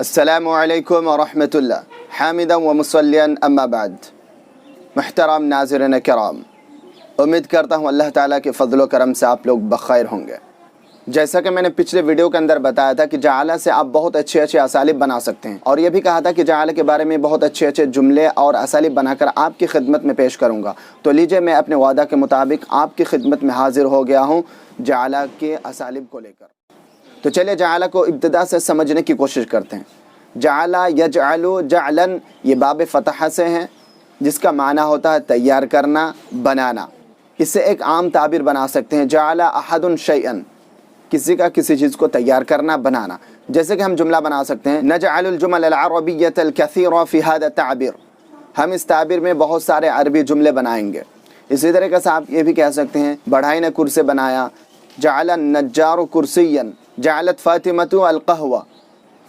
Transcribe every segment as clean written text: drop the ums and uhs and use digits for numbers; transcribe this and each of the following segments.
अस्सलामु अलैकुम व रहमतुल्लाह हामिदन व मुसल्लियन अम्मा बाद। मुहतरम नाज़रीन किराम, उम्मीद करता हूँ अल्लाह ताला के फ़ज़ल व करम से आप लोग बख़ैर होंगे। जैसा कि मैंने पिछले वीडियो के अंदर बताया था कि जाला से आप बहुत अच्छे अच्छे असालिब बना सकते हैं, और ये भी कहा था कि जाला के बारे में बहुत अच्छे अच्छे जुमले और असालिब बनाकर आपकी खिदमत में पेश करूँगा। तो लीजिए, मैं अपने वादा के मुताबिक आपकी खिदमत में हाज़िर हो गया हूँ जाला के असालिब को लेकर। तो चलिए जाला को इब्तिदा से समझने की कोशिश करते हैं। जाला यजअलु जअलन, ये बाब फ़तह से हैं, जिसका माना होता है तैयार करना, बनाना। इससे एक आम ताबिर बना सकते हैं, जाला अहदुन शैअन, किसी का किसी चीज़ को तैयार करना, बनाना। जैसे कि हम जुमला बना सकते हैं, नजअलुल जुमल अल अरबिय्यतल कसीरा फी हादा ताबिर, हम इस ताबिर में बहुत सारे अरबी जुमले बनाएंगे। इसी तरीके से आप ये भी कह सकते हैं, बढ़ाई ने कुर्सी बनाया, जअलन नज्जारु कुर्सियन, जअलत फ़ातिमतु अल कहवा,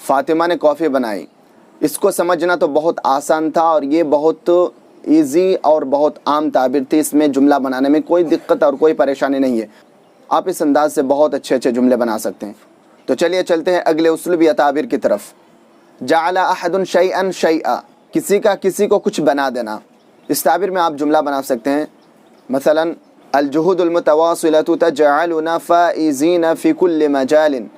फ़ातिमा ने कॉफ़ी बनाई। इसको समझना तो बहुत आसान था और ये बहुत इजी और बहुत आम ताबिर थी। इसमें जुमला बनाने में कोई दिक्कत और कोई परेशानी नहीं है। आप इस अंदाज से बहुत अच्छे अच्छे जुमले बना सकते हैं। तो चलिए चलते हैं अगले उसलूब या ताबिर की तरफ। जअला अहदुन शैअन शैआ, किसी का किसी को कुछ बना देना। इस ताबिर में आप जुमला बना सकते हैं, मसलन अल-जुहूदुल मुतवासिलतु तजअलुना फ़ाइज़ीन फ़ी कुल्लि मजालिन,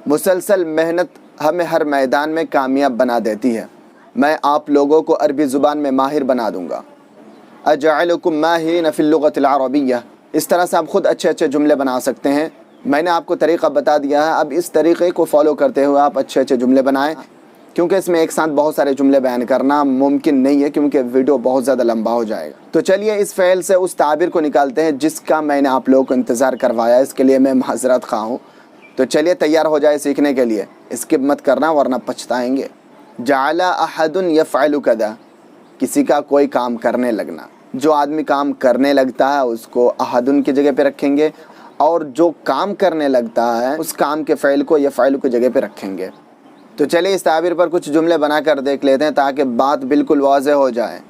मुसलसल मेहनत हमें हर मैदान में कामयाब बना देती है। मैं आप लोगों को अरबी ज़ुबान में माहिर बना दूँगा। अजअलुकुम माहिरीन फ़िल लुग़तिल अरबिय्या, इस तरह से आप ख़ुद अच्छे अच्छे जुमले बना सकते हैं। मैंने आपको तरीक़ा बता दिया है, अब इस तरीक़े को फॉलो करते हुए आप अच्छे अच्छे जुमले बनाएं, क्योंकि इसमें एक साथ बहुत सारे जुमले बयान करना मुमकिन नहीं है, क्योंकि वीडियो बहुत ज़्यादा लंबा हो जाएगा। तो चलिए इस फ़ेल से उस ताबिर को निकालते हैं जिसका मैंने आप लोगों को इंतज़ार करवाया। इसके लिए मैं माज़रत ख़्वाह हूँ। तो चलिए तैयार हो जाए सीखने के लिए, स्किप मत करना वरना पछताएंगे। जअला अहदुन यफ़अलु कदा, किसी का कोई काम करने लगना। जो आदमी काम करने लगता है उसको अहदुन की जगह पे रखेंगे, और जो काम करने लगता है उस काम के फ़ेल को यफ़अलु की जगह पे रखेंगे। तो चलिए इस ताबिर पर कुछ जुमले बनाकर देख लेते हैं ताकि बात बिल्कुल वाज़ेह हो जाए।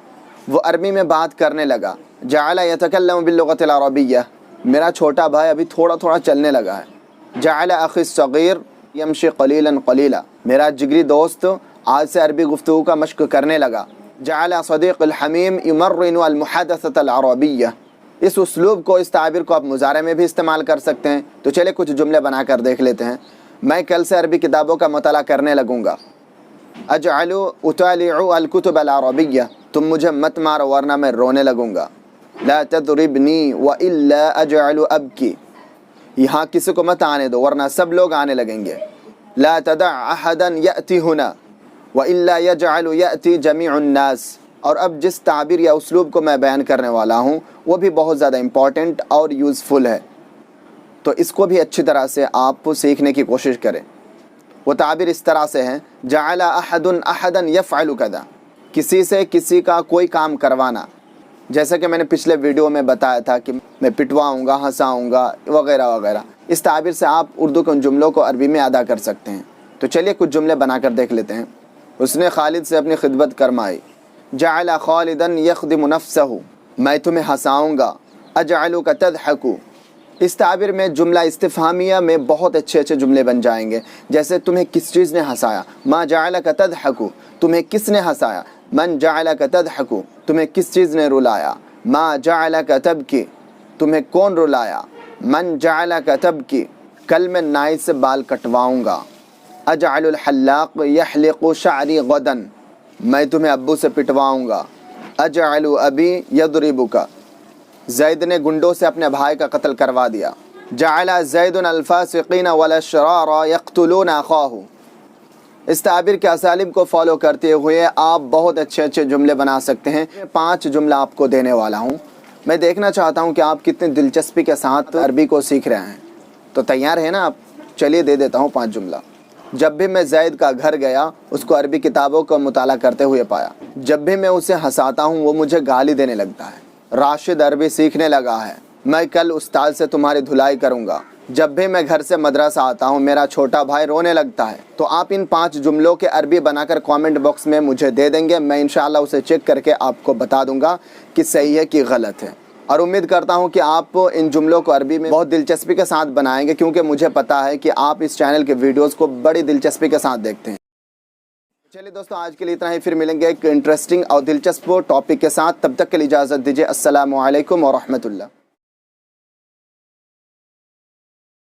वो अरबी में बात करने लगा। जअला यतकल्लमु बिल्लुग़तिल अरबिय्या, मेरा छोटा भाई अभी थोड़ा थोड़ा चलने लगा है। जअला अख़ी सग़ीर यमशी क़लीलन क़लीला, मेरा जिगरी दोस्त आज से अरबी गुफ्तगू का मश्क करने लगा। जअला सदीक़ुल हमीम युमर्रिनु अल मुहदसतल अरबिय्या, इस उसलूब को, इस ताबिर को आप मुज़ारे में भी इस्तेमाल कर सकते हैं। तो चलिए कुछ जुमले बनाकर देख लेते हैं। मैं कल से अरबी किताबों का मुताला करने लगूँगा। अजअलु उतालिउ अल कुतुब अल अरबिय्या, तुम मुझे मत मारो वरना मैं रोने लगूँगा। ला तदरिबनी व इल्ला अजअलु अबकी, यहाँ किसी को मत आने दो वरना सब लोग आने लगेंगे। ला तदअ अहदन यअती हुना व इल्ला यजअलु यअती जमीउन नास, और अब जिस ताबिर या उसलूब को मैं बयान करने वाला हूँ वो भी बहुत ज़्यादा इम्पॉर्टेंट और यूज़फुल है, तो इसको भी अच्छी तरह से आप सीखने की कोशिश करें। वो ताबिर इस तरह से हैं, जअला अहदुन अहदन यफ़अलु कदा, किसी से किसी का कोई काम करवाना। जैसे कि मैंने पिछले वीडियो में बताया था कि मैं पिटवाऊँगा, हंसाऊँगा वगैरह वगैरह। इस ताबिर से आप उर्दू के उन जुमलों को अरबी में अदा कर सकते हैं। तो चलिए कुछ जुमले बनाकर देख लेते हैं। उसने खालिद से अपनी खिदमत करवाई। जअला खालिदन यख़दिमु नफ़्सहु, मैं तुम्हें हंसाऊँगा। अजअलुका तदहकु, इस ताबिर में जुमला इस्तिफ़हामिया में बहुत अच्छे अच्छे जुमले बन जाएंगे। जैसे तुम्हें किस चीज़ ने हंसाया, मा जअलका तदहकु, तुम्हें किसने हंसाया। मन जअलका तदहकु, तुम्हें किस चीज़ ने रुलाया। मा जअलका तबकी, तुम्हें कौन रुलाया। मन जअलका तबकी, कल मैं नाई से बाल कटवाऊँगा। अजअलुल हल्लाक़ यहलिक़ु शअरी गदन, मैं तुम्हें अब्बू से पिटवाऊँगा। अजअलु अबी यदरिबुका, ज़ैद ने गुंडों से अपने भाई का कत्ल करवा दिया। जअला ज़ैदुन अल फ़ासिक़ीन वल अशरार यक़्तुलून अख़ाहु, इस ताबिर के असालिब को फॉलो करते हुए आप बहुत अच्छे अच्छे जुमले बना सकते हैं। 5 जुमला आपको देने वाला हूँ। मैं देखना चाहता हूँ कि आप कितनी दिलचस्पी के साथ अरबी को सीख रहे हैं। तो तैयार है ना आप? चलिए दे देता हूँ 5 जुमला। जब भी मैं ज़ैद का घर गया उसको अरबी किताबों का मुताला करते हुए पाया। जब भी मैं उसे हंसाता हूँ वो मुझे गाली देने लगता है। राशिद अरबी सीखने लगा है, मैं कल उस्ताद से तुम्हारी धुलाई करूँगा। जब भी मैं घर से मदरसा आता हूँ मेरा छोटा भाई रोने लगता है। तो आप इन 5 जुमलों के अरबी बनाकर कमेंट बॉक्स में मुझे दे देंगे। मैं इंशाअल्लाह उसे चेक करके आपको बता दूंगा कि सही है कि गलत है। और उम्मीद करता हूँ कि आप इन जुमलों को अरबी में बहुत दिलचस्पी के साथ बनाएंगे, क्योंकि मुझे पता है कि आप इस चैनल के वीडियोज़ को बड़ी दिलचस्पी के साथ देखते हैं। چلیے دوستوں، آج کے لیے اتنا ہی. پھر ملیں گے ایک انٹرسٹنگ اور دلچسپ ٹاپک کے ساتھ. تب تک کے لیے اجازت دیجیے. السلام علیکم ورحمۃ اللہ.